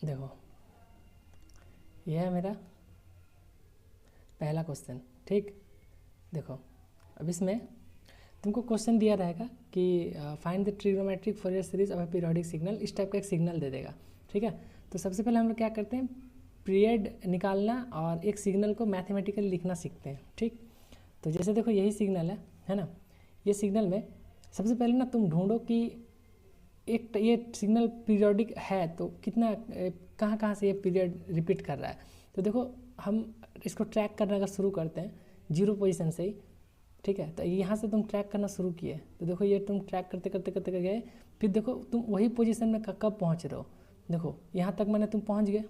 देखो यह है मेरा पहला क्वेश्चन, ठीक। देखो अब इसमें तुमको क्वेश्चन दिया रहेगा कि find the trigonometric Fourier series of A periodic signal, इस टाइप का एक सिग्नल दे देगा, ठीक है। तो सबसे पहले हम लोग क्या करते हैं, पीरियड निकालना और एक सिग्नल को मैथमेटिकली लिखना सीखते हैं, ठीक। तो जैसे देखो यही सिग्नल है ना। ये सिग्नल में सबसे पहले ना तुम ढूंढो कि एक ये सिग्नल पीरियोडिक है तो कितना कहाँ कहाँ से ये पीरियड रिपीट कर रहा है। तो देखो हम इसको ट्रैक करना अगर शुरू करते हैं 0 पोजीशन से ही, ठीक है। तो यहाँ से तुम ट्रैक करना शुरू किए तो देखो ये तुम ट्रैक करते करते करते गए, फिर देखो तुम वही पोजीशन में कब पहुँच रहे हो। देखो यहाँ तक मैंने तुम पहुँच गए,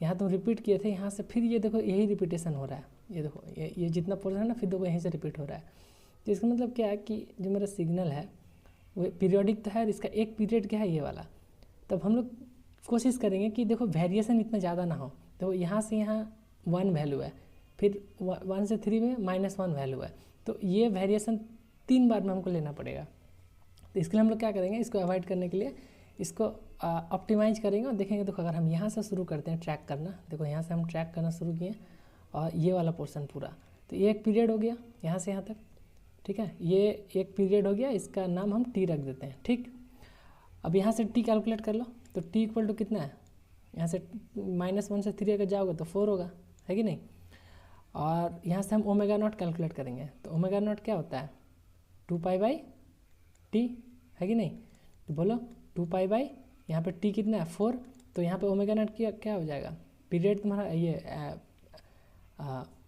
यहाँ तुम रिपीट किए थे, यहाँ से फिर ये देखो यही रिपीटेशन हो रहा है। ये देखो ये जितना पोर्शन है ना, फिर देखो यहीं से रिपीट हो रहा है। तो इसका मतलब क्या है कि जो मेरा सिग्नल है वो पीरियोडिक तो है, इसका एक पीरियड क्या है ये वाला। तब हम लोग कोशिश करेंगे कि देखो वेरिएशन इतना ज़्यादा ना हो। देखो यहाँ से यहाँ 1 वैल्यू है, फिर 1 से 3 में -1 वैल्यू है, तो ये वेरिएशन 3 बार में हमको लेना पड़ेगा। तो इसके लिए हम लोग क्या करेंगे, इसको अवॉइड करने के लिए इसको ऑप्टिमाइज करेंगे और देखेंगे। देखो अगर हम यहाँ से शुरू करते हैं ट्रैक करना, देखो यहाँ से हम ट्रैक करना शुरू किए और ये वाला पोर्शन पूरा, तो ये एक पीरियड हो गया यहाँ से यहाँ तक, ठीक है। ये एक पीरियड हो गया, इसका नाम हम टी रख देते हैं, ठीक। अब यहाँ से टी कैलकुलेट कर लो, तो टी इक्वल टू कितना है, यहाँ से -1 से 3 अगर जाओगे तो 4 होगा, है कि नहीं। और यहाँ से हम ओमेगा नॉट कैलकुलेट करेंगे, तो ओमेगा नॉट क्या होता है 2π/t, है कि नहीं। तो बोलो 2π/ यहाँ पे t कितना है 4, तो यहाँ पे ओमेगा नॉट क्या हो जाएगा, पीरियड तुम्हारा ये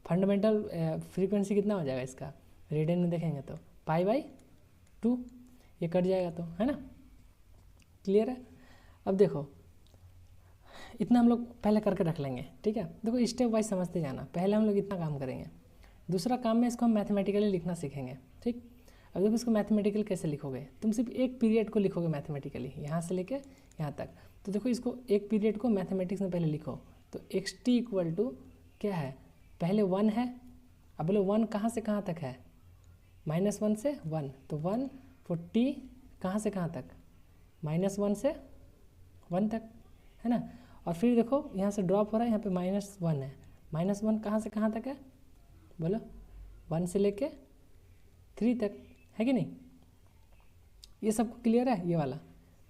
फंडामेंटल फ्रीक्वेंसी कितना हो जाएगा इसका, रेडियन में देखेंगे तो π/2, ये कट जाएगा तो, है ना। क्लियर है। अब देखो इतना हम लोग पहले करके रख लेंगे, ठीक है। देखो स्टेप वाइज समझते जाना, पहले हम लोग इतना काम करेंगे, दूसरा काम में इसको हम मैथमेटिकली लिखना सीखेंगे, ठीक। अब देखो इसको मैथमेटिकली कैसे लिखोगे, तुम सिर्फ एक पीरियड को लिखोगे मैथमेटिकली, यहाँ से लेके यहाँ तक। तो देखो इसको एक पीरियड को मैथमेटिक्स में पहले लिखो, तो xt इक्वल टू क्या है, पहले 1 है। अब बोलो 1 कहाँ से कहाँ तक है, -1 से 1, तो 1 for t कहाँ से कहाँ तक, -1 से 1 तक, है ना। और फिर देखो यहाँ से ड्रॉप हो रहा है, यहाँ पे -1 है, -1 कहाँ से कहाँ तक है, बोलो 1 से लेके 3 तक, है कि नहीं। ये सब क्लियर है, ये वाला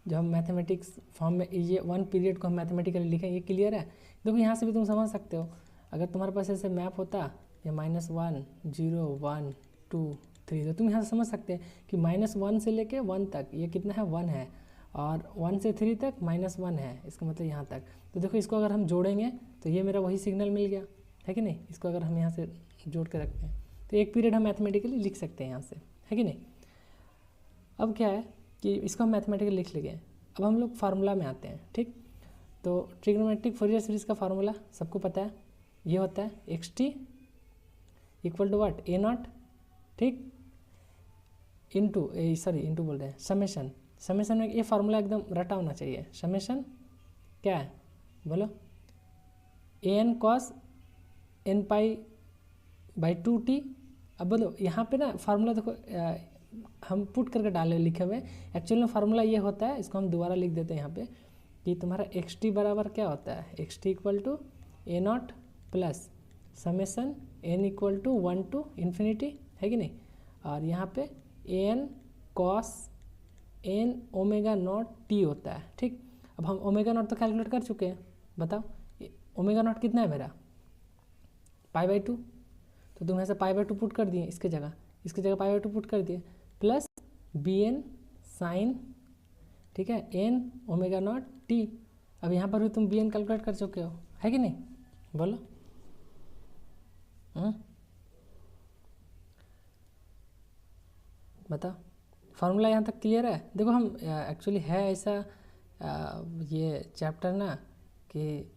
जो हम मैथमेटिक्स फॉर्म में ये 1 पीरियड को हम मैथमेटिकली लिखें, ये क्लियर है। देखो यहाँ से भी तुम समझ सकते हो, अगर तुम्हारे पास ऐसे मैप होता ये -1 0 1 2 3, तो तुम यहाँ से समझ सकते हैं कि -1 से लेके 1 तक ये कितना है 1 है, और 1 से 3 तक -1 है, इसका मतलब यहाँ तक। तो देखो इसको अगर हम जोड़ेंगे तो ये मेरा वही सिग्नल मिल गया, है कि नहीं। इसको अगर हम यहाँ से जोड़ के रखते हैं तो एक पीरियड हम मैथमेटिकली लिख सकते हैं यहाँ से, है कि नहीं। अब क्या है कि इसको हम मैथमेटिकली लिख लेंगे। अब हम लोग फार्मूला में आते हैं, ठीक। तो ट्रिग्नोमेट्रिक फोरियर सीरीज़ का फार्मूला सबको पता है, ये होता है xt equal to what a0, ठीक, इंटू बोल रहे हैं समेशन में ये फार्मूला एकदम रटा होना चाहिए। समेशन क्या है बोलो, an cos nπ/2t। अब बोलो यहाँ पे ना फार्मूला देखो हम पुट करके डाले लिखे हुए, एक्चुअल में फार्मूला ये होता है, इसको हम दोबारा लिख देते हैं यहाँ पे कि तुम्हारा xt बराबर क्या होता है, xt equal to a0 plus summation n equal to 1 to ∞, है कि नहीं। और यहाँ पे an cos n omega naught t होता है, ठीक। अब हम ओमेगा नॉट तो कैलकुलेट कर चुके हैं, बताओ ओमेगा नॉट कितना है मेरा π/2, तो तुम ऐसे π/2 पुट कर दिए, इसके जगह π/2 पुट कर दिए, प्लस bn साइन, ठीक है, n ओमेगा नॉट t। अब यहाँ पर भी तुम bn कैलकुलेट कर चुके हो, है कि नहीं, बोलो। बताओ फार्मूला यहाँ तक क्लियर है। देखो हम एक्चुअली है ऐसा ये चैप्टर ना कि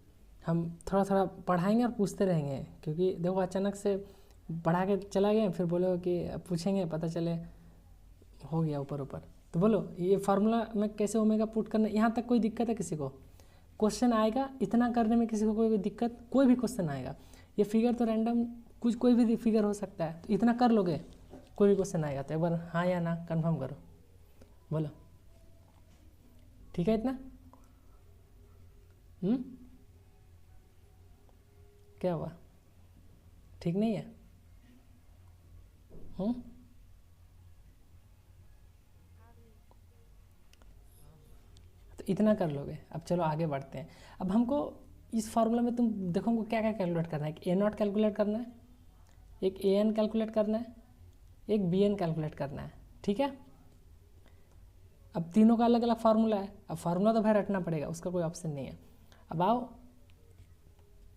हम थोड़ा थोड़ा पढ़ाएंगे और पूछते रहेंगे, क्योंकि देखो अचानक से पढ़ा के चला गया फिर बोलो कि पूछेंगे, पता चले हो गया ऊपर ऊपर। तो बोलो ये फार्मूला में कैसे ओमेगा पुट करना, यहाँ तक कोई दिक्कत है किसी को, क्वेश्चन आएगा इतना करने में किसी को कोई दिक्कत, कोई भी क्वेश्चन आएगा, ये फिगर तो रैंडम कुछ कोई भी फिगर हो सकता है, तो इतना कर लोगे कोई भी क्वेश्चन आएगा तो एक बार हाँ या ना कंफर्म करो, बोलो ठीक है। इतना क्या हुआ, ठीक नहीं है? तो इतना कर लोगे। अब चलो आगे बढ़ते हैं। अब हमको इस फार्मूला में तुम देखो हमको क्या क्या कैलकुलेट करना है। एक ए नॉट कैलकुलेट करना है, एक ए एन कैलकुलेट करना है, एक बी एन कैलकुलेट करना है, ठीक है। अब तीनों का अलग अलग फार्मूला है। अब फार्मूला तो भाई रटना पड़ेगा, उसका कोई ऑप्शन नहीं है। अब आओ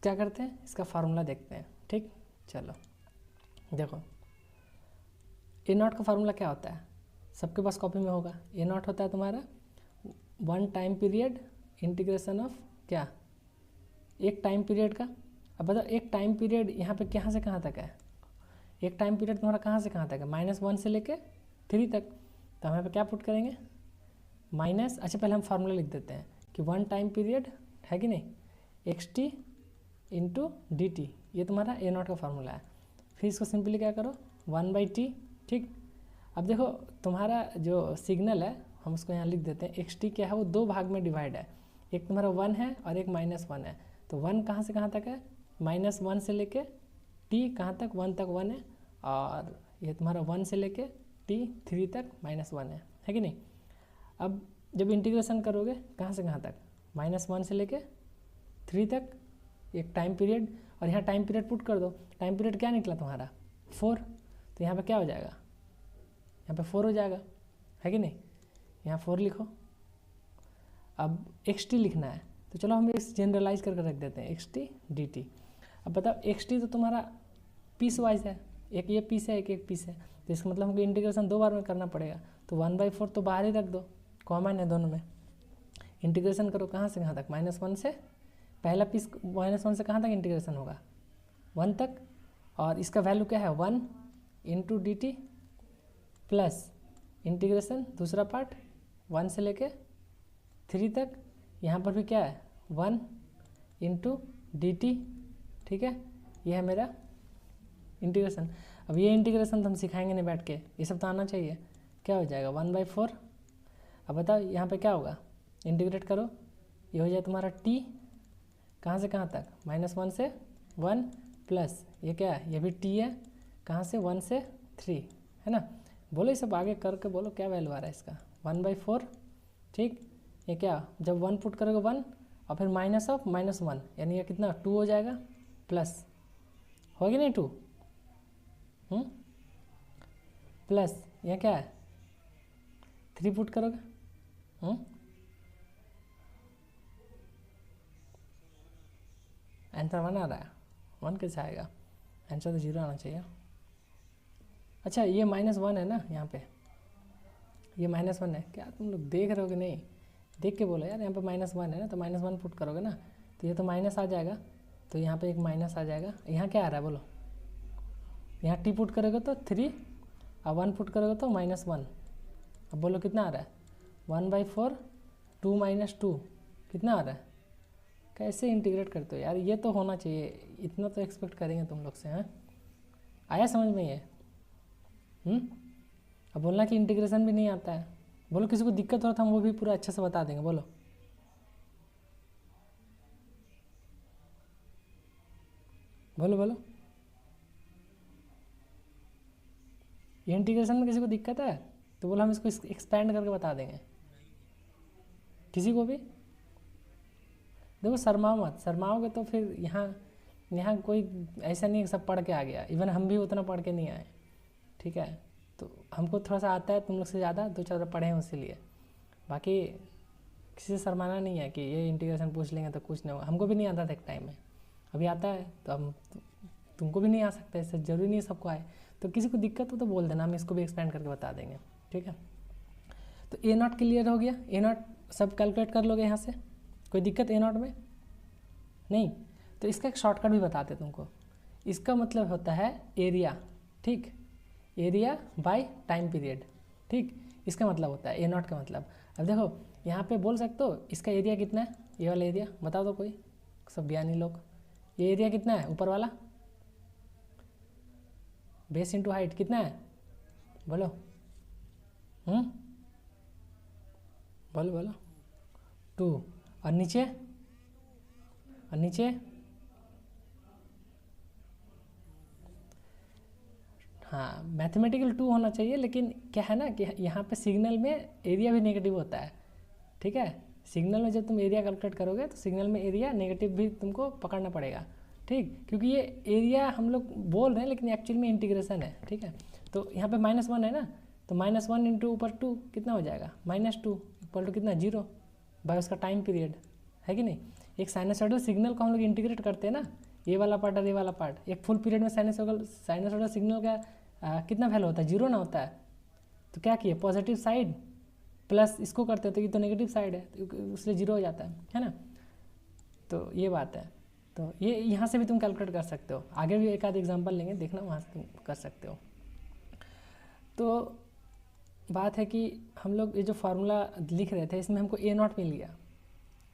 क्या करते हैं, इसका फार्मूला देखते हैं, ठीक। चलो देखो, ए नॉट का फार्मूला क्या होता है, सबके पास कॉपी में होगा। ए नॉट होता है तुम्हारा 1 टाइम पीरियड इंटीग्रेशन ऑफ क्या, एक टाइम पीरियड का। अब बताओ एक टाइम पीरियड यहाँ पे कहाँ से कहाँ तक है, एक टाइम पीरियड तुम्हारा कहाँ से कहाँ तक है, -1 से लेके 3 तक। तो हम यहाँ पे क्या पुट करेंगे, माइनस, अच्छा पहले हम फार्मूला लिख देते हैं कि 1 टाइम पीरियड है कि नहीं, xt इंटू डी टी, ये तुम्हारा ए नॉट का फार्मूला है। फिर इसको सिंपली क्या करो 1/t, ठीक। अब देखो तुम्हारा जो सिग्नल है हम उसको यहाँ लिख देते हैं, xt क्या है वो 2 भाग में डिवाइड है, एक तुम्हारा 1 है और एक -1 है। तो 1 कहाँ से कहाँ तक है, -1 से लेके t कहाँ तक, 1 तक 1 है, और ये तुम्हारा 1 से लेके t 3 तक -1 है कि नहीं। अब जब इंटीग्रेशन करोगे कहाँ से कहाँ तक, -1 से लेके 3 तक एक टाइम पीरियड, और यहाँ टाइम पीरियड पुट कर दो। टाइम पीरियड क्या निकला तुम्हारा 4, तो यहाँ पे क्या हो जाएगा, यहाँ पे 4 हो जाएगा, है कि नहीं। यहाँ 4 लिखो। अब xt लिखना है, तो चलो हम इस जनरलाइज करके रख देते हैं xt dt। अब बताओ xt तो तुम्हारा पीस वाइज है, एक ये पीस है, एक पीस है, तो इसका मतलब हमको इंटीग्रेशन 2 बार में करना पड़ेगा। तो 1/4 तो बाहर ही रख दो, कॉमन है दोनों में। इंटीग्रेशन करो कहाँ से कहाँ तक, -1 से, पहला पीस -1 से कहाँ तक इंटीग्रेशन होगा, 1 तक, और इसका वैल्यू क्या है 1 into d T plus integration दूसरा पार्ट 1 से लेके 3 तक, यहाँ पर भी क्या है 1 इंटू डी टी, ठीक है। ये है मेरा इंटीग्रेशन। अब ये इंटीग्रेशन तो हम सिखाएंगे नहीं बैठ के, ये सब तो आना चाहिए। क्या हो जाएगा 1/4। अब बताओ यहाँ पे क्या होगा, इंटीग्रेट करो, ये हो जाए तुम्हारा t कहाँ से कहाँ तक, -1 से 1 प्लस ये क्या है, ये भी t है, कहाँ से 1 से 3, है ना। बोलो ये सब आगे करके बोलो क्या वैल्यू आ रहा है इसका, 1/4, ठीक। ये क्या, जब 1 पुट करोगे 1 और फिर माइनस ऑफ -1, यानी ये कितना 2 हो जाएगा, प्लस होगी नहीं 2, प्लस यह क्या है 3 पुट करोगे, आंसर 1 आ रहा है, 1 कैसे आएगा, आंसर तो 0 आना चाहिए। अच्छा ये -1 है ना, यहाँ पे ये -1 है, क्या तुम लोग देख रहे हो कि नहीं, देख के बोलो यार, यहाँ पे -1 है ना, तो -1 पुट करोगे ना, तो ये तो माइनस आ जाएगा, तो यहाँ पे एक माइनस आ जाएगा। यहाँ क्या आ रहा है बोलो, यहाँ t पुट करोगे तो 3 और 1 पुट करोगे तो -1। अब बोलो कितना आ रहा है 1/4, 2 - 2 कितना आ रहा है, कैसे इंटीग्रेट करते हो यार, ये तो होना चाहिए, इतना तो एक्सपेक्ट करेंगे तुम लोग से, हैं। आया समझ में ये, अब बोलना कि इंटीग्रेशन भी नहीं आता है, बोलो किसी को दिक्कत हो रहा था हम वो भी पूरा अच्छे से बता देंगे, बोलो बोलो बोलो। ये इंटीग्रेशन में किसी को दिक्कत है तो बोलो हम इसको एक्सपैंड करके बता देंगे, किसी को भी। देखो शर्माओ मत, शर्माओगे तो फिर यहाँ कोई ऐसा नहीं सब पढ़ के आ गया, इवन हम भी उतना पढ़ के नहीं आए, ठीक है। तो हमको थोड़ा सा आता है तुम लोग से ज़्यादा, 2-4 पढ़े हैं इसीलिए, बाकी किसी से शर्माना नहीं है कि ये इंटीग्रेशन पूछ लेंगे तो कुछ नहीं होगा। हमको भी नहीं आता था एक टाइम में, अभी आता है, तो हम तुमको भी नहीं आ सकता, इससे ज़रूरी नहीं सबको आए। तो किसी को दिक्कत हो तो बोल देना, हम इसको भी एक्सपेंड करके बता देंगे, ठीक है। तो ए नॉट क्लियर हो गया, ए नॉट सब कैलकुलेट कर लोगे यहाँ से, कोई दिक्कत ए नॉट में नहीं। तो इसका एक शॉर्टकट भी बताते तुमको, इसका मतलब होता है एरिया, ठीक, एरिया बाय टाइम पीरियड, ठीक, इसका मतलब होता है ए नॉट का मतलब। अब देखो यहाँ पे बोल सकते हो इसका एरिया कितना है, ये वाला एरिया बताओ तो कोई, सब ज्ञानी लोग, ये एरिया कितना है ऊपर वाला, बेस इंटू हाइट कितना है बोलो, बोलो बोलो 2, और नीचे और नीचे हाँ मैथमेटिकल 2 होना चाहिए, लेकिन क्या है ना कि यहाँ पे सिग्नल में एरिया भी नेगेटिव होता है, ठीक है। सिग्नल में जब तुम एरिया कैलकुलेट करोगे तो सिग्नल में एरिया नेगेटिव भी तुमको पकड़ना पड़ेगा, ठीक, क्योंकि ये एरिया हम लोग बोल रहे हैं लेकिन एक्चुअल में इंटीग्रेशन है, ठीक है। तो यहाँ पे -1 है ना, तो -1 इंटू ऊपर 2 कितना हो जाएगा, -2 इक्वल टू कितना 0 बाय उसका टाइम पीरियड, है कि नहीं। एक साइनसॉइडल सिग्नल को हम लोग इंटीग्रेट करते हैं ना, ये वाला पार्ट और ये वाला पार्ट, एक फुल पीरियड में साइनसॉइडल सिग्नल का कितना वैल्यू होता है, 0 ना होता है। तो क्या किए, पॉजिटिव साइड प्लस इसको करते हैं तो ये तो नेगेटिव साइड है, तो इसलिए 0 हो जाता है ना। तो ये बात है, तो ये यहाँ से भी तुम कैलकुलेट कर सकते हो, आगे भी एक आध एग्जांपल लेंगे, देखना वहाँ से तुम कर सकते हो। तो बात है कि हम लोग ये जो फार्मूला लिख रहे थे इसमें हमको A0 मिल गया।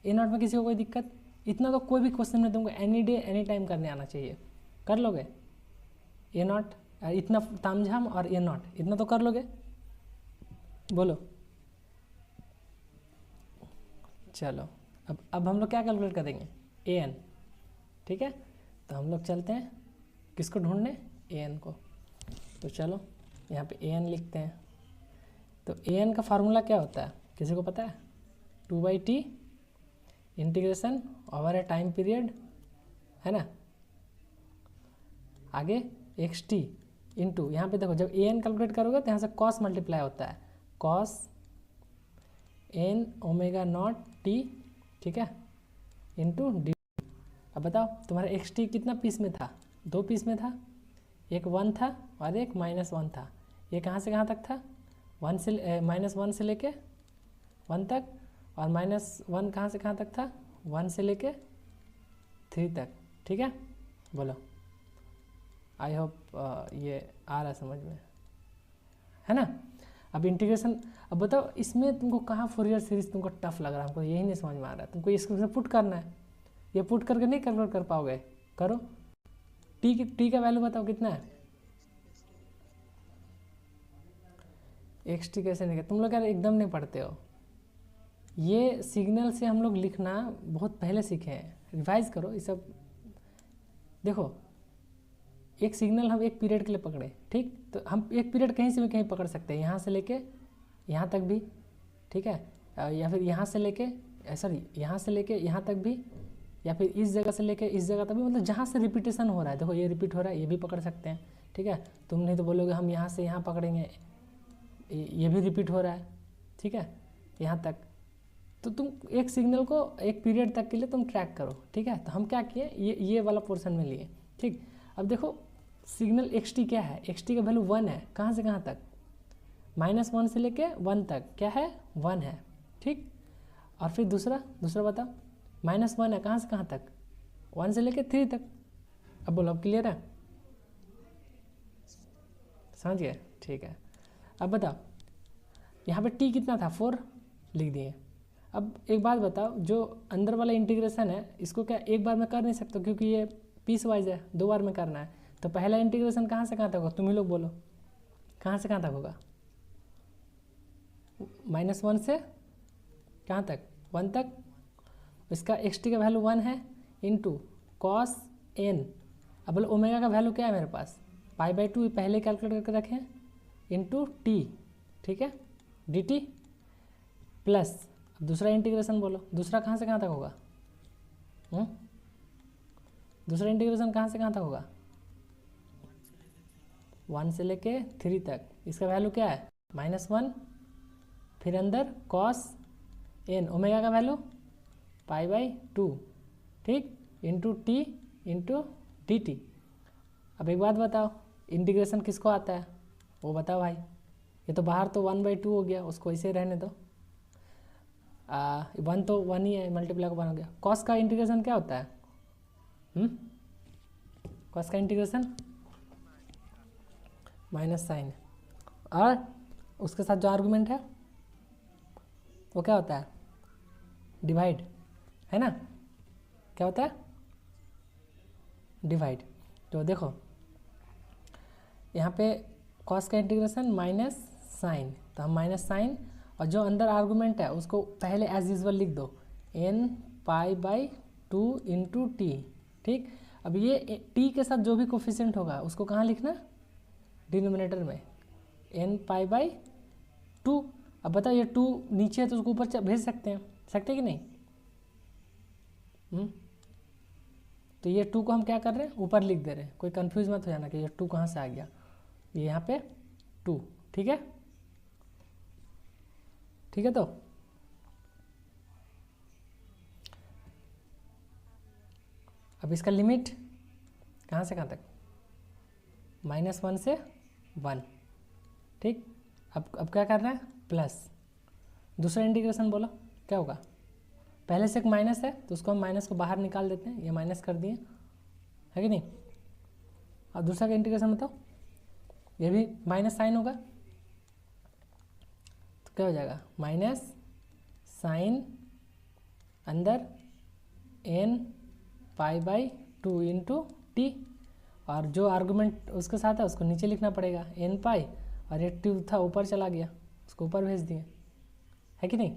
A0 में किसी को कोई दिक्कत, इतना तो कोई भी क्वेश्चन में तुमको एनी डे एनी टाइम करने आना चाहिए, कर लोगे A0, इतना तामझाम और A0 इतना तो कर लोगे, बोलो। चलो अब हम लोग क्या कैलकुलेट करेंगे, AN, ठीक है। तो हम लोग चलते हैं किसको ढूंढने, AN को। तो चलो यहाँ पे AN लिखते हैं। तो AN का फार्मूला क्या होता है, किसी को पता है, 2/t इंटीग्रेशन ओवर ए टाइम पीरियड, है ना। आगे xt इंटू, यहाँ पे देखो जब AN कैलकुलेट करोगे तो यहाँ से cos मल्टीप्लाई होता है, cos n ω0 t, ठीक है, इंटू डी। अब बताओ तुम्हारा xt कितना पीस में था, 2 पीस में था, एक 1 था और एक -1 था। ये कहाँ से कहाँ तक था, -1 से लेके 1 तक, और -1 कहाँ से कहाँ तक था, 1 से लेके 3 तक, ठीक है। बोलो, आई होप ये आ रहा है समझ में, है ना। अब इंटीग्रेशन, अब बताओ इसमें तुमको कहाँ फोरियर सीरीज तुमको टफ लग रहा है, हमको यही नहीं समझ में आ रहा है। तुमको इसको पुट करना है, ये पुट करके नहीं कैलकुलेट कर पाओगे, करो। टी का वैल्यू बताओ कितना है, xt कैसे निकले, तुम लोग यार एकदम नहीं पढ़ते हो। ये सिग्नल से हम लोग लिखना बहुत पहले सीखे हैं, रिवाइज करो ये सब। देखो एक सिग्नल हम एक पीरियड के लिए पकड़े, ठीक, तो हम एक पीरियड कहीं से भी कहीं पकड़ सकते हैं, यहाँ से लेके यहाँ तक भी, ठीक है, या फिर यहाँ से लेके सॉरी यहाँ से लेके यहाँ तक भी, या फिर इस जगह से लेके इस जगह तक भी, मतलब जहाँ से रिपीटेशन हो रहा है, देखो ये रिपीट हो रहा है, ये भी पकड़ सकते हैं, ठीक है। तुम नहीं तो बोलोगे हम यहाँ से यहाँ पकड़ेंगे, ये भी रिपीट हो रहा है, ठीक है, यहाँ तक। तो तुम एक सिग्नल को एक पीरियड तक के लिए तुम ट्रैक करो, ठीक है। तो हम क्या किए, ये वाला पोर्शन में लिए, ठीक। अब देखो सिग्नल xt क्या है, xt का वैल्यू 1 है, कहाँ से कहाँ तक, -1 से लेके 1 तक क्या है, 1 है, ठीक। और फिर दूसरा बताओ, -1 है, कहाँ से कहाँ तक, 1 से लेके 3 तक। अब बोलो, अब क्लियर है, समझ गए, ठीक है। अब बताओ यहाँ पे t कितना था, 4 लिख दिए। अब एक बात बताओ, जो अंदर वाला इंटीग्रेशन है इसको क्या एक बार में कर नहीं सकते, क्योंकि ये पीस वाइज है, 2 बार में करना है। तो पहला इंटीग्रेशन कहाँ से कहाँ तक होगा, तुम ही लोग बोलो, कहाँ से कहाँ तक होगा, -1 से कहाँ तक, 1 तक। इसका xt का वैल्यू 1 है, इंटू cos n, अब बोलो ओमेगा का वैल्यू क्या है मेरे पास, π/2 पहले कैलकुलेट करके रखें, इंटू t, ठीक है, dt प्लस, अब दूसरा इंटीग्रेशन बोलो, दूसरा कहाँ से कहाँ तक होगा, दूसरा इंटीग्रेशन कहाँ से कहाँ तक होगा, 1 से लेके 3 तक। इसका वैल्यू क्या है, -1, फिर अंदर cos n, ओमेगा का वैल्यू π/2, ठीक, इंटू t इंटू dt। अब एक बात बताओ, इंटीग्रेशन किसको आता है वो बताओ भाई, ये तो बाहर तो 1/2 हो गया, उसको ऐसे रहने दो, 1 तो 1 ही है, मल्टीप्लाई को 1 हो गया। कॉस का इंटीग्रेशन क्या होता है, कॉस का इंटीग्रेशन माइनस साइन, और उसके साथ जो आर्गुमेंट है वो क्या होता है, डिवाइड, है ना, क्या होता है, डिवाइड। तो देखो यहाँ पे कॉस का इंटीग्रेशन माइनस साइन, तो हम माइनस साइन, और जो अंदर आर्गुमेंट है उसको पहले एज यूजुअल लिख दो, n π/2, 2 इंटू टी। ठीक, अब ये टी के साथ जो भी कोफिशिएंट होगा उसको कहाँ लिखना, डिनोमिनेटर में, n पाई बाई 2। अब बताओ ये 2 नीचे है तो उसको ऊपर भेज सकते हैं, सकते कि नहीं? तो ये 2 को हम क्या कर रहे हैं, ऊपर लिख दे रहे हैं। कोई कंफ्यूज मत हो जाना कि ये 2 कहाँ से आ गया, ये यहाँ पे 2। ठीक है, ठीक है। तो अब इसका लिमिट कहाँ से कहाँ तक, -1 से 1। ठीक, अब क्या करना है, प्लस। दूसरा इंटीग्रेशन बोलो क्या होगा, पहले से एक माइनस है तो उसको हम माइनस को बाहर निकाल देते हैं, ये माइनस कर दिए, है कि नहीं? और दूसरा का इंटीग्रेशन बताओ, ये भी माइनस साइन होगा तो क्या हो जाएगा, माइनस साइन अंदर n pi by 2 into t, और जो आर्गूमेंट उसके साथ है उसको नीचे लिखना पड़ेगा, n पाई, और ये 2 था ऊपर चला गया, उसको ऊपर भेज दिए, है कि नहीं?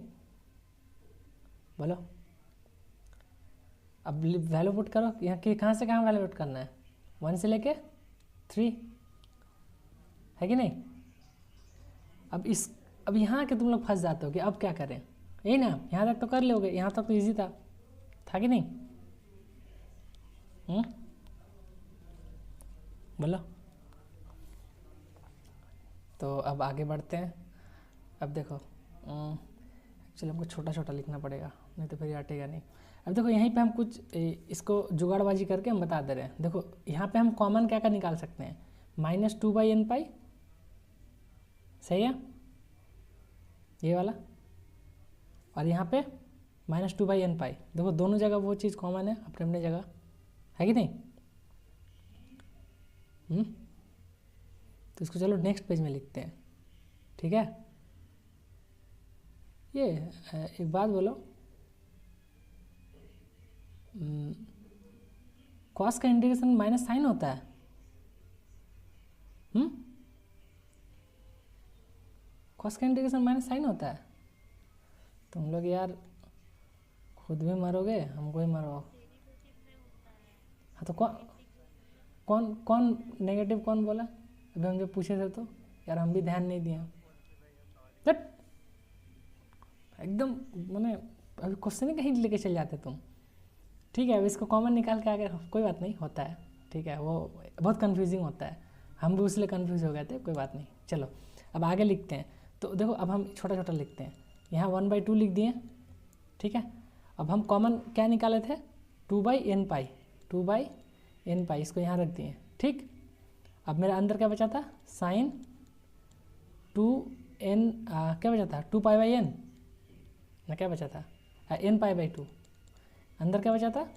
बोलो, अब वैल्यू पुट करो, यहाँ की कहाँ से कहाँ वैल्यू पुट करना है, 1 से लेके 3, है कि नहीं? अब यहाँ के तुम लोग फंस जाते हो कि अब क्या करें, यही ना, यहाँ तक तो कर लोगे, यहाँ तक तो इजी था कि नहीं? बोलो। तो अब आगे बढ़ते हैं। अब देखो एक्चुअली हमको छोटा छोटा लिखना पड़ेगा, नहीं तो फिर ये हटेगा नहीं। अब देखो यहीं पे हम कुछ इसको जुगाड़बाजी करके हम बता दे रहे हैं। देखो यहाँ पे हम कॉमन क्या निकाल सकते हैं, -2/n पाई, सही है ये वाला, और यहाँ पे -2/n पाई। देखो दोनों जगह वो चीज़ कॉमन है अपने अपने जगह, है कि नहीं? तो इसको चलो नेक्स्ट पेज में लिखते हैं, ठीक है? ये एक बात बोलो, कॉस का इंटीग्रेशन माइनस साइन होता है? कॉस का इंटीग्रेशन माइनस साइन होता है? तुम लोग यार खुद भी मरोगे, हमको ही मरो। हाँ तो कौन नेगेटिव कौन बोला अभी हम जब पूछे थे? तो यार हम भी ध्यान नहीं दिए एकदम, मैंने अभी क्वेश्चन ही कहीं लेके चल जाते तुम। ठीक है, अब इसको कॉमन निकाल के आगे, कोई बात नहीं, होता है, ठीक है, वो बहुत कंफ्यूजिंग होता है, हम भी उसलिए कंफ्यूज हो गए थे, कोई बात नहीं। चलो अब आगे लिखते हैं। तो देखो अब हम छोटा छोटा लिखते हैं, यहाँ 1/2 लिख दिए, ठीक है। अब हम कॉमन क्या निकाले थे, 2/n पाई, 2/n पाई, इसको यहाँ रख दिए, ठीक। अब मेरा अंदर क्या बचा था, साइन 2n, क्या बचा था, 2π/n ना, क्या बचा था, n π/2। अंदर क्या बचा था,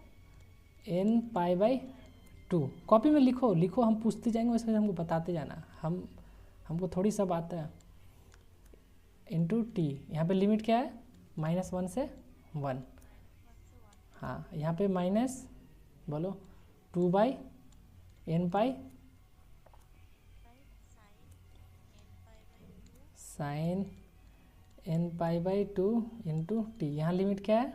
n π/2। कॉपी में लिखो, हम पूछते जाएंगे, वैसे हमको बताते जाना, हमको थोड़ी सब आता है। इंटू टी, यहाँ पे लिमिट क्या है, -1 से 1। हाँ यहाँ पे माइनस, बोलो 2/n pi sine n π/2 into t. यहाँ लिमिट क्या है,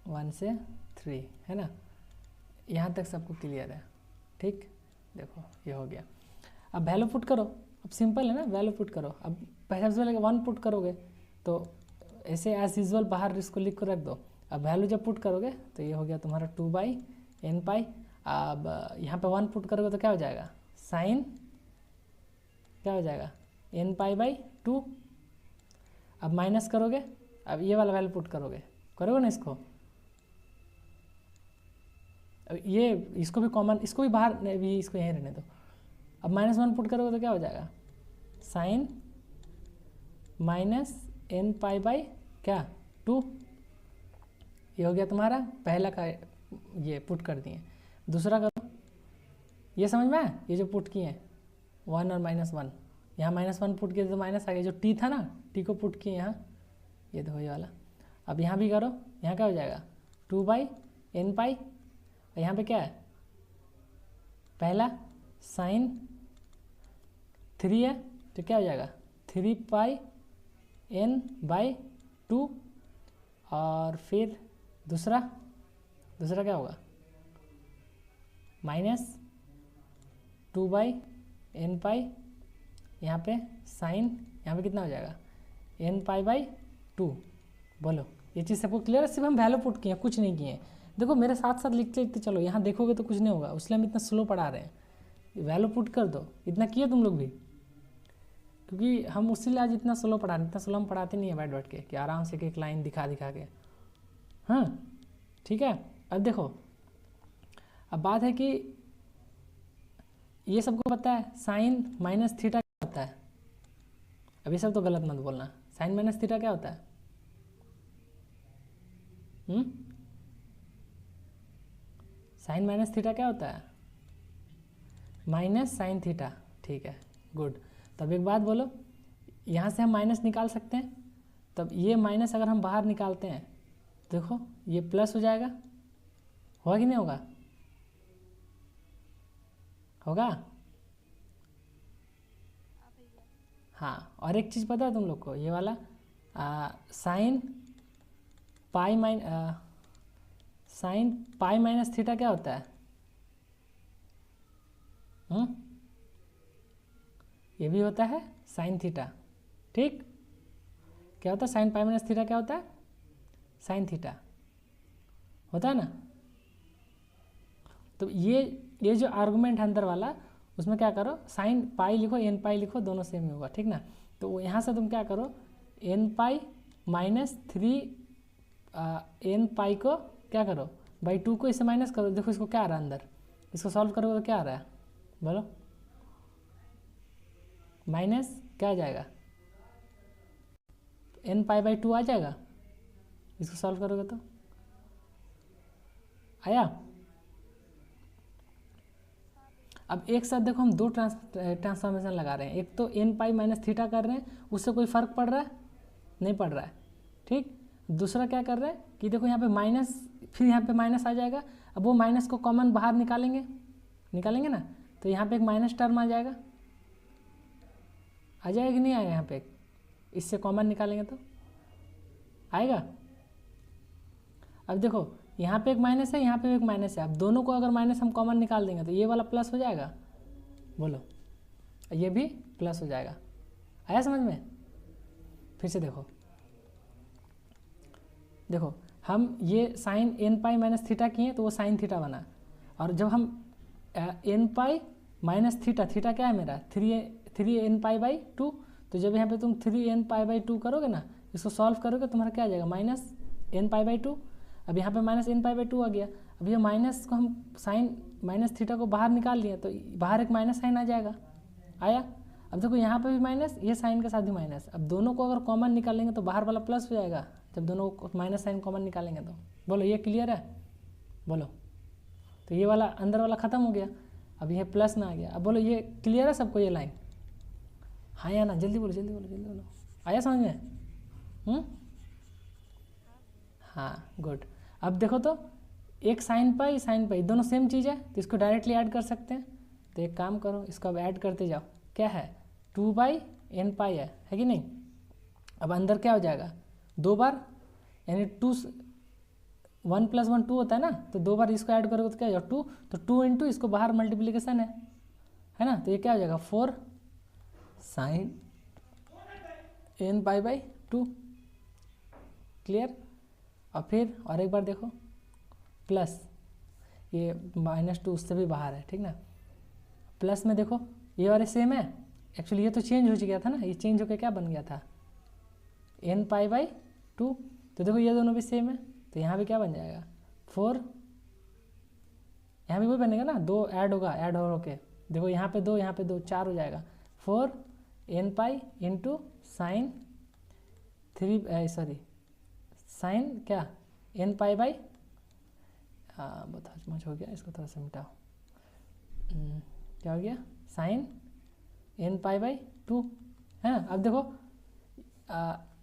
1 से 3, है ना? यहाँ तक सबको क्लियर है, ठीक। देखो ये हो गया। अब वैल्यू पुट करो, अब सिंपल है ना, वैल्यू पुट करो। अब पहले सबसे पहले 1 पुट करोगे तो ऐसे एज यूजुअल बाहर इसको लिख कर रख दो। अब वैल्यू जब पुट करोगे तो ये हो गया तुम्हारा 2/n पाई। अब यहाँ पे 1 पुट करोगे तो क्या हो जाएगा, साइन क्या हो जाएगा, n π/2। अब माइनस करोगे, अब ये वाला वैल्यू पुट करोगे ना इसको। अब ये इसको भी कॉमन, इसको भी बाहर भी, इसको यहीं रहने दो। अब -1 पुट करोगे तो क्या हो जाएगा, साइन -n π/2। ये हो गया तुम्हारा पहला का, ये पुट कर दिए। दूसरा करो, ये समझ में आया, ये जो पुट किए हैं 1 और -1, यहाँ -1 पुट किए तो माइनस आ गया, जो टी था ना, टी को पुट किए यहाँ, ये देखो ये वाला। अब यहाँ भी करो, यहाँ क्या हो जाएगा, 2/n पाई, यहाँ पे क्या है, पहला साइन 3 है तो क्या हो जाएगा, 3πn/2, और फिर दूसरा क्या होगा, -2/n पाई, यहाँ पे साइन, यहाँ पे कितना हो जाएगा n पाई/2। बोलो ये चीज़ सबको क्लियर है? सिर्फ हम वैल्यू पुट किए, कुछ नहीं किए। देखो मेरे साथ साथ लिखते लिखते चलो, यहाँ देखोगे तो कुछ नहीं होगा, इसलिए हम इतना स्लो पढ़ा रहे हैं। वैल्यू पुट कर दो, इतना किए तुम लोग भी, क्योंकि हम उसीलिए आज इतना स्लो पढ़ा रहे हैं। इतना स्लो हम पढ़ाते नहीं है बैठ बैठ के, कि आराम से एक लाइन दिखा के। हाँ ठीक है। अब देखो, अब बात है कि ये सबको पता है साइन माइनस थीटा क्या होता है। अब ये सब तो गलत मत बोलना, साइन माइनस थीटा क्या होता है? साइन माइनस थीटा क्या होता है? Minus sine theta. ठीक है, गुड। तब एक बात बोलो, यहाँ से हम माइनस निकाल सकते हैं, तब ये माइनस अगर हम बाहर निकालते हैं, देखो ये प्लस हो जाएगा, होगा कि नहीं होगा? होगा। हाँ, और एक चीज़ पता है तुम लोग को, ये वाला साइन पाई माइनस थीटा क्या होता है? ये भी होता है साइन थीटा। ठीक, क्या होता है साइन पाई माइनस थीटा? क्या होता है? साइन थीटा होता है ना। तो ये जो आर्गुमेंट है अंदर वाला, उसमें क्या करो, साइन पाई लिखो, एन पाई लिखो, दोनों सेम ही होगा, ठीक ना। तो यहाँ से तुम क्या करो, एन पाई माइनस 3 एन पाई को क्या करो, बाई 2 को इससे माइनस करो। देखो इसको क्या आ रहा है अंदर, इसको सॉल्व करोगे तो क्या आ रहा है, बोलो? माइनस क्या आ जाएगा, एन पाई बाई 2 आ जाएगा। इसको सॉल्व करोगे तो आया। अब एक साथ देखो हम दो ट्रांसफॉर्मेशन लगा रहे हैं। एक तो एन पाई माइनस थीटा कर रहे हैं, उससे कोई फ़र्क पड़ रहा है? नहीं पड़ रहा है, ठीक। दूसरा क्या कर रहे हैं कि देखो यहाँ पे माइनस, फिर यहाँ पे माइनस आ जाएगा। अब वो माइनस को कॉमन बाहर निकालेंगे ना, तो यहाँ पे एक माइनस टर्म आ जाएगा। आ जाएगा कि नहीं आएगा? यहाँ पे इससे कॉमन निकालेंगे तो आएगा। अब देखो यहाँ पे एक माइनस है, यहाँ पे भी एक माइनस है। अब दोनों को अगर माइनस हम कॉमन निकाल देंगे तो ये वाला प्लस हो जाएगा, बोलो, ये भी प्लस हो जाएगा। आया समझ में? फिर से देखो हम ये sine n pi minus theta किए तो वो साइन थीटा बना, और जब हम एन पाई माइनस थीटा क्या है मेरा, 3 एन पाई बाई 2, तो जब यहाँ पे तुम 3 एन पाई बाई 2 करोगे ना, इसको सॉल्व करोगे तुम्हारा क्या आ जाएगा, माइनस एन पाई बाई 2। अब यहाँ पे माइनस एन पाई बाई 2 आ गया। अब ये माइनस को हम साइन माइनस थीटा को बाहर निकाल लिए, तो बाहर एक माइनस साइन आ जाएगा। आया। अब देखो यहाँ पे भी माइनस, ये साइन के साथ भी माइनस। अब दोनों को अगर कॉमन निकालेंगे तो बाहर वाला प्लस हो जाएगा, जब दोनों को माइनस साइन कॉमन निकालेंगे तो। बोलो ये क्लियर है? बोलो। तो ये वाला अंदर वाला ख़त्म हो गया, अब ये प्लस में आ गया। अब बोलो ये क्लियर है सबको ये लाइन? हाँ या ना? जल्दी बोलो। आया समझ में? हाँ, गुड। अब देखो तो एक साइन पाई दोनों सेम चीज़ है, तो इसको डायरेक्टली ऐड कर सकते हैं। तो एक काम करो, इसको अब ऐड करते जाओ। क्या है, 2/n पाई है कि नहीं? अब अंदर क्या हो जाएगा, 2 बार, यानी 1 + 1 2 होता है ना, तो 2 बार इसको ऐड करोगे तो क्या हो जाएगा, 2। तो 2 इंटू इसको बाहर मल्टीप्लीकेशन है ना, तो ये क्या हो जाएगा, 4 sine n pi by 2। Clear? और फिर और एक बार देखो, प्लस ये -2 उससे भी बाहर है, ठीक ना। प्लस में देखो ये वाले सेम है, एक्चुअली ये तो चेंज हो गया था ना, ये चेंज होकर क्या बन गया था, n पाई बाई 2। तो देखो ये दोनों भी सेम है, तो यहाँ भी क्या बन जाएगा, 4। यहाँ भी वही बनेगा ना, 2 ऐड होगा, ऐड हो के देखो यहाँ पे 2, यहाँ पे 2, 4 हो जाएगा। 4 n पाई इंटू साइन साइन क्या, n पाई बाई, बहुत मच हो गया, इसको थोड़ा सा मिटाओ। क्या हो गया, साइन n पाई बाई 2 है ना। अब देखो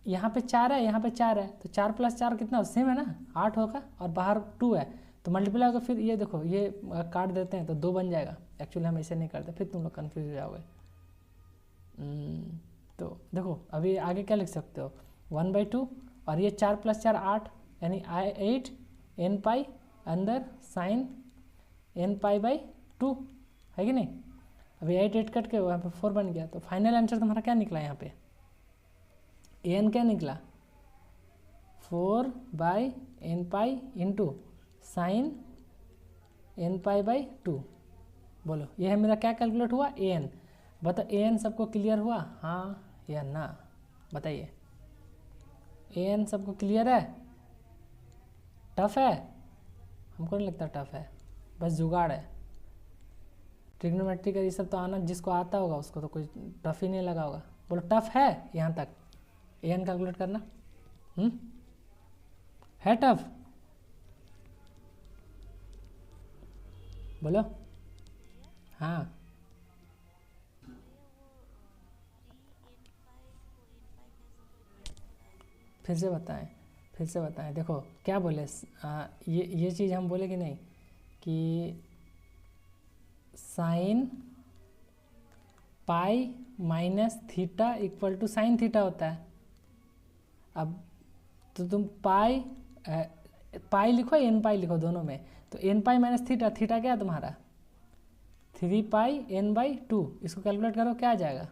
यहाँ पे 4 है, यहाँ पे 4 है, तो 4 + 4 कितना, सेम है ना, 8 होगा, और बाहर 2 है, तो मल्टीप्लाई होगा। फिर ये देखो ये काट देते हैं तो 2 बन जाएगा। एक्चुअली हम ऐसे नहीं करते, फिर तुम लोग कन्फ्यूज हो जाओगे। तो देखो अभी आगे क्या लिख सकते हो, 1/2, और ये 4 + 4 8, यानी 8 n पाई अंदर साइन n पाई बाई 2 है कि नहीं। अभी 8 कट के वहाँ पे 4 बन गया, तो फाइनल आंसर तुम्हारा क्या निकला यहाँ पे, an क्या निकला 4 बाई n पाई into sign n pi by 2। बोलो ये है मेरा क्या कैलकुलेट हुआ an। बताओ an सबको क्लियर हुआ, हाँ या ना, बताइए an सबको क्लियर है। टफ है, हमको नहीं लगता टफ है, बस जुगाड़ है। ट्रिग्नोमेट्री का ये सब तो आना, जिसको आता होगा उसको तो कोई टफ ही नहीं लगा होगा। बोलो टफ है यहाँ तक an कैलकुलेट करना, है टफ, बोलो हाँ। फिर से बताएं, देखो क्या बोले, ये चीज़ हम बोले कि नहीं कि sine pi minus theta equal to sine theta होता है। अब तो तुम पाई लिखो एन पाई लिखो दोनों में, तो n pi minus theta, theta क्या है तुम्हारा 3 पाई एन बाई 2, इसको कैलकुलेट करो क्या आ जाएगा,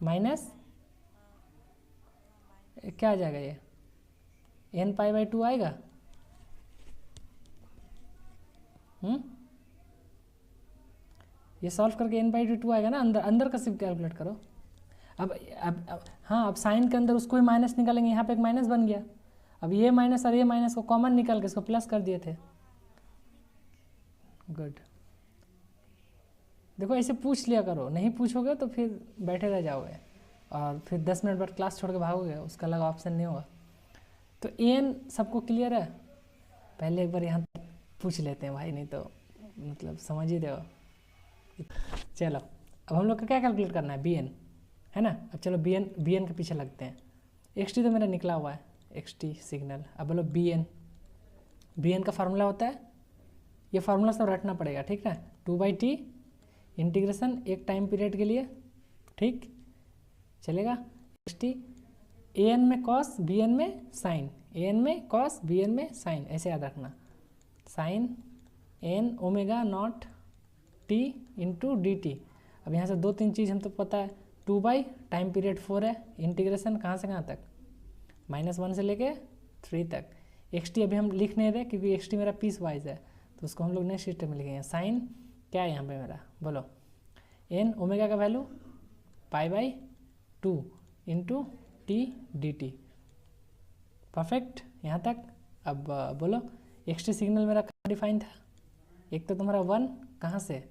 माइनस क्या आ जाएगा, ये एन पाई बाई 2 आएगा। ये सॉल्व करके एन बाई 2 आएगा ना, अंदर का सिर्फ कैलकुलेट करो। अब हाँ, अब साइन के अंदर उसको ही माइनस निकालेंगे, यहाँ पे एक माइनस बन गया। अब ये माइनस और ये माइनस को कॉमन निकाल के इसको प्लस कर दिए थे। गुड, देखो ऐसे पूछ लिया करो, नहीं पूछोगे तो फिर बैठे रह जाओगे और फिर 10 मिनट बाद क्लास छोड़ के भागोगे, उसका अलग ऑप्शन नहीं होगा। तो एन सबको क्लियर है, पहले एक बार यहाँ पूछ लेते हैं भाई, नहीं तो मतलब समझ ही रहे हो। चलो अब हम लोग को क्या कैलकुलेट करना है, बी एन है ना। अब चलो बी एन के पीछे लगते हैं। एक्स टी तो मेरा निकला हुआ है, एक्स टी सिग्नल। अब बोलो बी एन का फार्मूला होता है, ये फार्मूला सब रटना पड़ेगा, ठीक है। 2/t इंटीग्रेशन एक टाइम पीरियड के लिए, ठीक चलेगा। एक्स टी ए एन में कॉस बी एन में साइन, ए एन में कॉस बी एन में साइन, ऐसे याद रखना। Sine n omega naught t into d t. अब यहाँ से 2-3 चीज़ हम तो पता है, 2 बाई टाइम पीरियड 4 है, इंटीग्रेशन कहाँ से कहाँ तक, -1 से लेके 3 तक। एक्स टी अभी हम लिख नहीं रहे क्योंकि एक्स टी मेरा पीस वाइज है, तो उसको हम लोग नेक्स्ट स्टेप में लिखेंगे। साइन क्या है यहाँ पे मेरा, बोलो एन ओमेगा का value π/2 into t d t. Perfect यहाँ तक। अब बोलो एक्स टी सिग्नल मेरा कहाँ डिफाइन था, एक तो तुम्हारा 1 कहाँ से,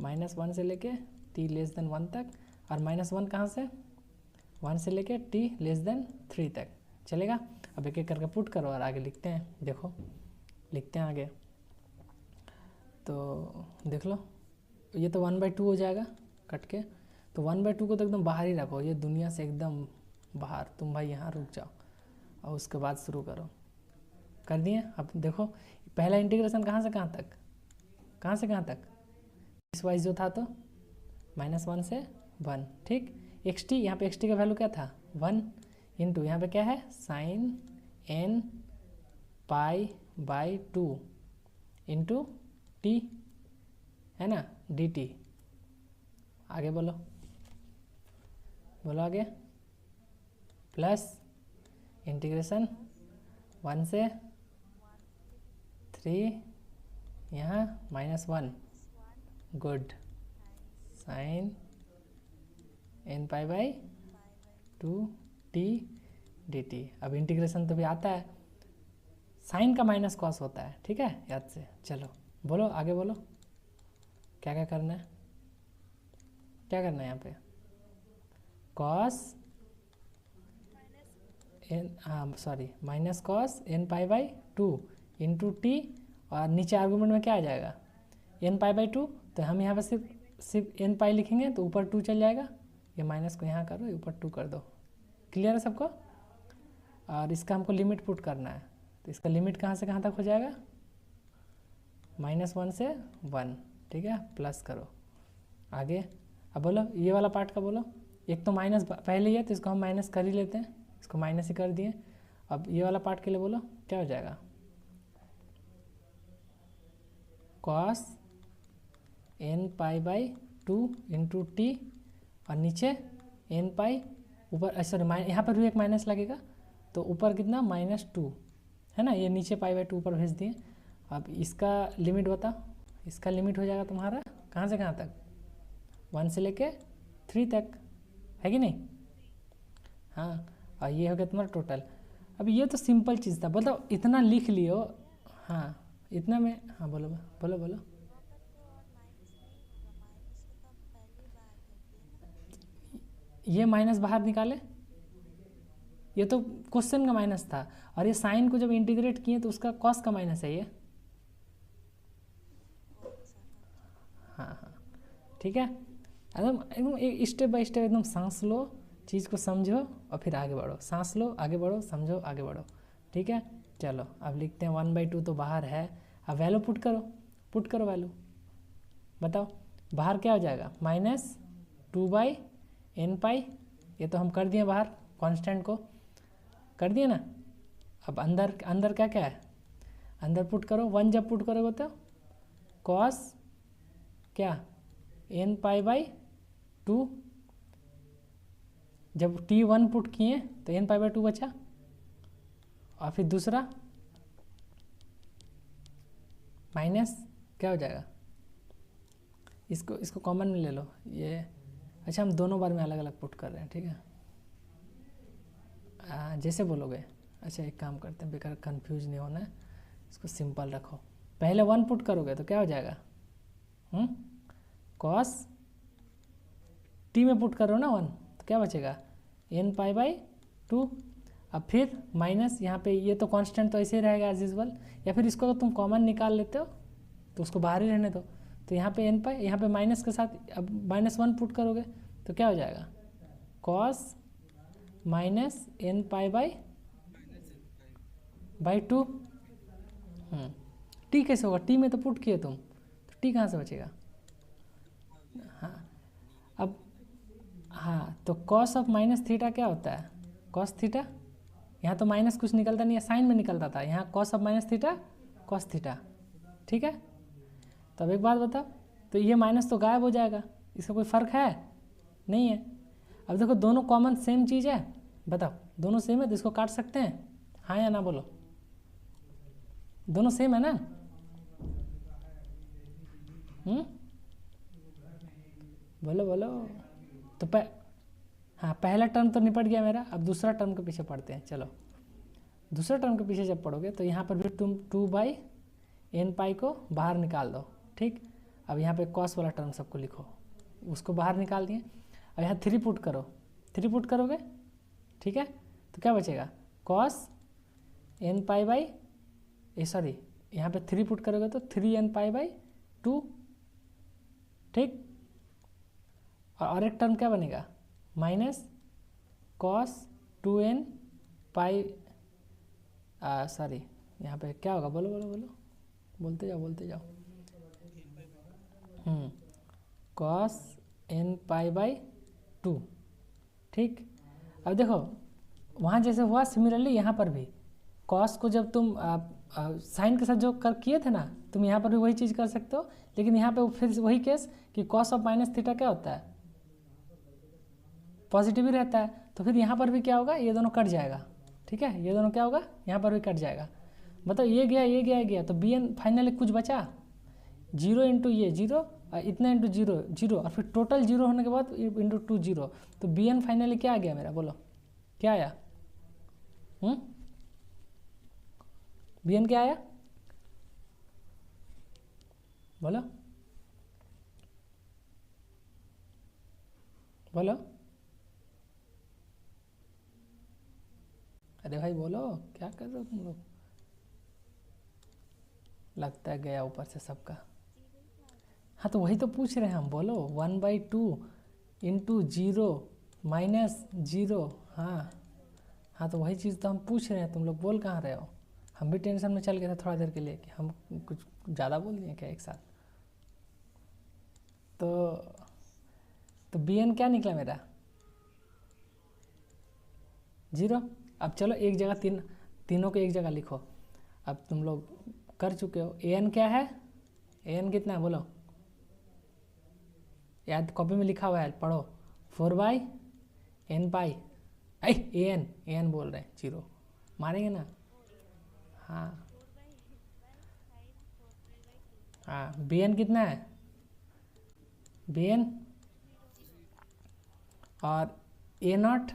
-1 से लेके t<1 तक, और -1 कहाँ से 1 से लेके t<3 तक, चलेगा। अब एक एक करके पुट करो और आगे लिखते हैं। देखो लिखते हैं आगे, तो देख लो ये तो 1/2 हो जाएगा कट के, तो 1/2 को तो एकदम बाहर ही रखो, ये दुनिया से एकदम बाहर। तुम भाई यहाँ रुक जाओ और उसके बाद शुरू करो। कर दिए। अब देखो पहला इंटीग्रेशन कहाँ से कहाँ तक, कहाँ से कहाँ तक, इस वाइज जो था तो -1 से 1, ठीक। एक्स टी, यहाँ पे एक्स टी का वैल्यू क्या था 1 इंटू यहाँ पे क्या है साइन n π/2 इंटू टी है ना डी टी। आगे बोलो आगे, प्लस इंटीग्रेशन 1 से 3 यहाँ -1, good, sine n π/2 t d t. अब इंटीग्रेशन तो भी आता है, साइन का माइनस कॉस होता है, ठीक है याद से। चलो बोलो आगे, बोलो क्या क्या करना है, क्या करना है यहाँ पे, कॉस n, हाँ sorry, minus cos n π/2 into t, और नीचे आर्गूमेंट में क्या आ जाएगा n π/2, तो हम यहाँ पे सिर्फ n पाई लिखेंगे तो ऊपर 2 चल जाएगा, ये माइनस को यहाँ करो, ऊपर 2 कर दो। क्लियर है सबको। और इसका हमको लिमिट पुट करना है, तो इसका लिमिट कहाँ से कहाँ तक हो जाएगा, -1 से 1, ठीक है, प्लस करो आगे। अब बोलो ये वाला पार्ट का बोलो, एक तो माइनस पहले ही है तो इसको हम माइनस कर ही लेते हैं, इसको माइनस ही कर दिए। अब ये वाला पार्ट के लिए बोलो क्या हो जाएगा, cos n pi by 2 into t, और नीचे एन पाई ऊपर, सॉरी यहाँ पर भी एक माइनस लगेगा, तो ऊपर कितना -2 है ना, ये नीचे पाई बाई 2 ऊपर भेज दिए। अब इसका लिमिट बताओ, इसका लिमिट हो जाएगा तुम्हारा कहाँ से कहाँ तक, 1 से लेके 3 तक, है कि नहीं। हाँ, और ये हो गया तुम्हारा टोटल। अब ये तो सिंपल चीज़ था, बताओ इतना लिख लियो। हाँ इतना में, हाँ बोलो बोलो बोलो। ये माइनस बाहर निकाले, ये तो क्वेश्चन का माइनस था, और ये साइन को जब इंटीग्रेट किए तो उसका कॉस का माइनस है ये। हाँ हाँ ठीक है, एकदम एकदम स्टेप बाय स्टेप एकदम सांस लो, चीज़ को समझो और फिर आगे बढ़ो, सांस लो आगे बढ़ो, समझो आगे बढ़ो, ठीक है। चलो अब लिखते हैं 1/2 तो बाहर है, अब वैल्यू पुट करो वैल्यू, बताओ बाहर क्या हो जाएगा, -2/n पाई, ये तो हम कर दिए बाहर, कांस्टेंट को कर दिए ना। अब अंदर क्या क्या है, अंदर पुट करो, 1 जब पुट करोगे तो कॉस क्या n पाई/2, जब t1 पुट किए तो n पाई/2 बचा, और फिर दूसरा माइनस क्या हो जाएगा, इसको कॉमन में ले लो ये। अच्छा हम दोनों बार में अलग अलग पुट कर रहे हैं, ठीक है, जैसे बोलोगे। अच्छा एक काम करते हैं, बेकार कंफ्यूज नहीं होना है, इसको सिंपल रखो। पहले 1 पुट करोगे तो क्या हो जाएगा, कॉस टी में पुट करो ना 1, तो क्या बचेगा n पाई/2। अब फिर माइनस, यहाँ पे ये तो कांस्टेंट तो ऐसे ही रहेगा एज यूजुअल, या फिर इसको अगर तुम कॉमन निकाल लेते हो तो उसको बाहर ही रहने दो। तो यहाँ पे n पाई, यहाँ पे माइनस के साथ अब -1 पुट करोगे तो क्या हो जाएगा, कॉस -n पाई/2। टी कैसे होगा, टी में तो पुट किए तुम, तो टी कहाँ से बचेगा। हाँ अब हाँ, तो कॉस ऑफ -थीटा क्या होता है, कॉस थीटा, यहाँ तो माइनस कुछ निकलता नहीं है, साइन में निकलता था, यहाँ cos of -theta cos theta, ठीक है। तो अब एक बात बताओ, तो ये माइनस तो गायब हो जाएगा, इसका कोई फ़र्क है नहीं है। अब देखो दोनों कॉमन सेम चीज़ है, बताओ दोनों सेम है तो इसको काट सकते हैं, हाँ या ना बोलो, दोनों सेम है ना। बोलो बोलो। तो हाँ पहला टर्म तो निपट गया मेरा, अब दूसरा टर्म के पीछे पढ़ते हैं। चलो दूसरा टर्म के पीछे जब पढ़ोगे तो यहाँ पर भी तुम 2/n पाई को बाहर निकाल दो, ठीक। अब यहाँ पे कॉस वाला टर्म सबको लिखो, उसको बाहर निकाल दिए। अब यहाँ 3 पुट करो, 3 पुट करोगे, ठीक है, तो क्या बचेगा, कॉस n पाई/, यहाँ पे 3 पुट करोगे तो 3n पाई/2, ठीक। और एक टर्म क्या बनेगा, माइनस कॉस 2n पाई, यहाँ पे क्या होगा, बोलो बोलो बोलो, बोलते जाओ। कॉस n पाई/2, ठीक। अब देखो वहाँ जैसे हुआ सिमिलरली यहाँ पर भी कॉस को जब तुम साइन के साथ जो किए थे ना, तुम यहाँ पर भी वही चीज़ कर सकते हो, लेकिन यहाँ पे फिर वही केस कि कॉस ऑफ -थीटा क्या होता है, पॉजिटिव ही रहता है। तो फिर यहाँ पर भी क्या होगा, ये दोनों कट जाएगा, ठीक है, ये दोनों क्या होगा, यहाँ पर भी कट जाएगा। बताओ ये गया, तो bn फाइनली कुछ बचा, 0 इंटू ये 0, इतना इंटू 0 और फिर टोटल 0 होने के बाद इंटू 2 0, तो bn फाइनली क्या आ गया मेरा, बोलो क्या आया, bn क्या आया, बोलो बोलो, अरे भाई बोलो क्या कर रहे हो तुम लोग, लगता है गया ऊपर से सबका। हाँ तो वही तो पूछ रहे हैं हम, बोलो 1/2 इंटू 0 माइनस 0, हाँ तो वही चीज़ तो हम पूछ रहे हैं, तुम लोग बोल कहाँ रहे हो। हम भी टेंशन में चल गए थे थोड़ा देर के लिए कि हम कुछ ज़्यादा बोल दिए क्या एक साथ। तो bn क्या निकला मेरा, 0। अब चलो एक जगह 3, तीनों को एक जगह लिखो। अब तुम लोग कर चुके हो। an क्या है, an कितना है बोलो, याद कॉपी में लिखा हुआ है, पढ़ो। 4/n पाई, an बोल रहे हैं, 0 मारेंगे ना। हाँ हाँ, bn कितना है, bn और a0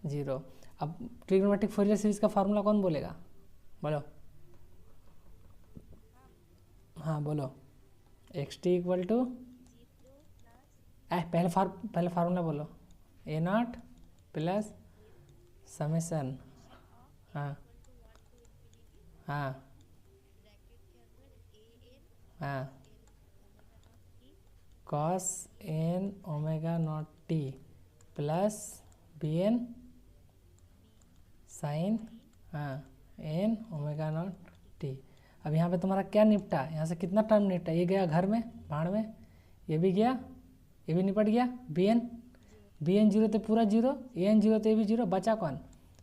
0। अब ट्रिग्नोमेट्रिक फोरियर सीरीज का फार्मूला कौन बोलेगा, बोलो। हाँ बोलो। xt इक्वल टू, पहले फार्मूला बोलो। a0 प्लस समेसन, हाँ हाँ हाँ, cos n omega naught t plus bn sine, हाँ n ओमेगा नॉट t। अब यहाँ पे तुम्हारा क्या निपटा, यहाँ से कितना टर्म निपटा, ये गया घर में भाड़ में, ये भी गया, ये भी निपट गया। bn 0 तो पूरा 0, an 0 तो ये भी 0, बचा कौन,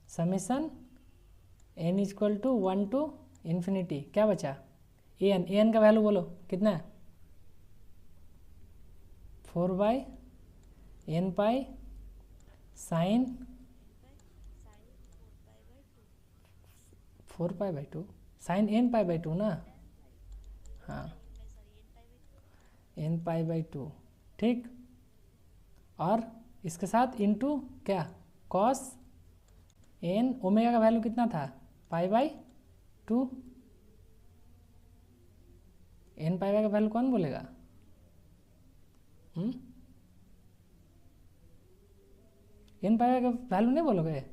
summation n equal to 1 to infinity, क्या बचा, an का वैल्यू बोलो कितना है, 4/n pi sine 4π/2 sign n π/2 ना, हाँ n π/2, ठीक। और इसके साथ इनटू क्या, कॉस n, ओमेगा का वैल्यू कितना था, π/2, n π का वैल्यू कौन बोलेगा, n π का वैल्यू नहीं बोलोगे,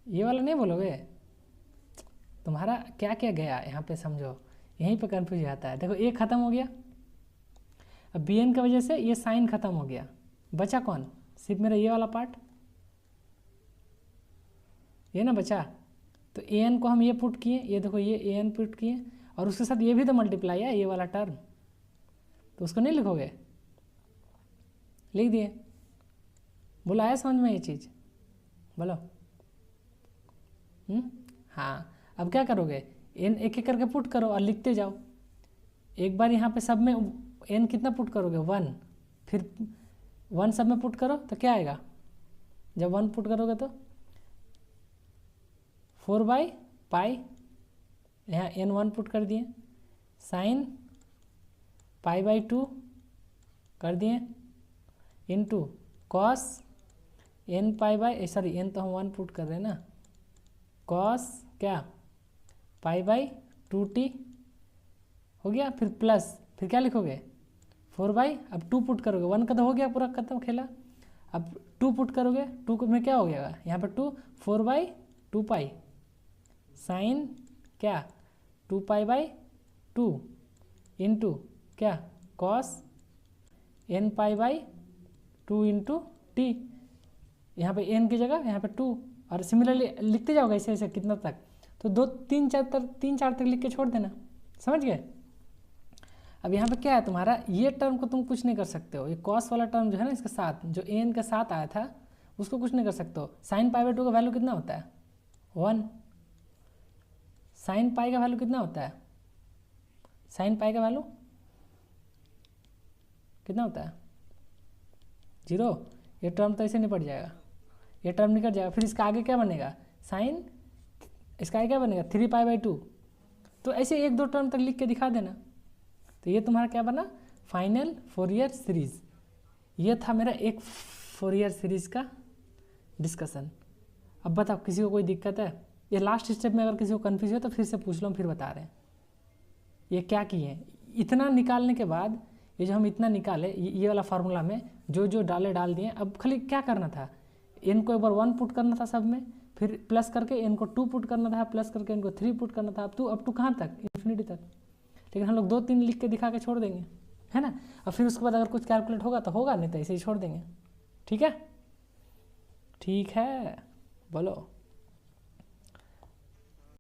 ये वाला नहीं बोलोगे, तुम्हारा क्या क्या गया यहाँ पे समझो, यहीं पे कन्फ्यूज आता है। देखो ए खत्म हो गया, अब bn की वजह से ये साइन खत्म हो गया, बचा कौन, सिर्फ मेरा ये वाला पार्ट, ये ना बचा। तो an को हम ये पुट किए, ये देखो ये an पुट किए, और उसके साथ ये भी तो मल्टीप्लाई है, ये वाला टर्म, तो उसको नहीं लिखोगे, लिख दिए। बोला आया समझ में ये चीज़, बोलो। हाँ, अब क्या करोगे, n एक एक करके पुट करो और लिखते जाओ। एक बार यहाँ पे सब में n कितना पुट करोगे, 1, फिर 1 सब में पुट करो तो क्या आएगा, जब 1 पुट करोगे तो 4/π, यहाँ n1 पुट कर दिए, साइन π/2 कर दिए, इनटू कॉस सॉरी n तो हम 1 पुट कर रहे हैं ना, कॉस क्या π/2t हो गया, फिर प्लस, फिर क्या लिखोगे 4/, अब 2 पुट करोगे, 1 का तो हो गया पूरा खत्म खेला, अब 2 पुट करोगे, 2 में क्या हो गया यहाँ पर 2, 4/2π साइन क्या 2π/2 इंटू क्या कॉस n π/2 इंटू टी, यहाँ पे n की जगह यहाँ पे 2, और सिमिलरली लिखते जाओगे ऐसे ऐसे कितना तक, तो 2 3 4 तक लिख के छोड़ देना, समझ गए। अब यहाँ पे क्या है तुम्हारा, ये टर्म को तुम कुछ नहीं कर सकते हो, ये कॉस वाला टर्म जो है ना इसके साथ, जो an के साथ आया था उसको कुछ नहीं कर सकते हो। साइन π/2 का वैल्यू कितना होता है, 1, साइन पाई का वैल्यू कितना होता है, साइन पाई का वैल्यू कितना होता है, 0। ये टर्म तो ऐसे निपट जाएगा, ये टर्म निकल जाएगा, फिर इसका आगे क्या बनेगा, साइन, इसका आगे क्या बनेगा 3π/2। तो ऐसे 1-2 टर्म तक लिख के दिखा देना। तो ये तुम्हारा क्या बना, फाइनल फोरियर सीरीज। ये था मेरा एक फोरियर सीरीज का डिस्कशन। अब बताओ किसी को कोई दिक्कत है, ये लास्ट स्टेप में अगर किसी को कन्फ्यूज हो तो फिर से पूछ लो, फिर बता रहे हैं ये क्या किए। इतना निकालने के बाद, ये जो हम इतना निकाले ये वाला फार्मूला में जो जो डाल दिए, अब खाली क्या करना था, n को एक बार 1 पुट करना था सब में, फिर प्लस करके n को 2 पुट करना था, प्लस करके n को 3 पुट करना था, अब टू कहाँ तक, इन्फिनिटी तक। लेकिन हम लोग 2-3 लिख के दिखा के छोड़ देंगे, है ना। और फिर उसके बाद अगर कुछ कैलकुलेट होगा तो होगा, नहीं तो ऐसे ही छोड़ देंगे। ठीक है, ठीक है, बोलो।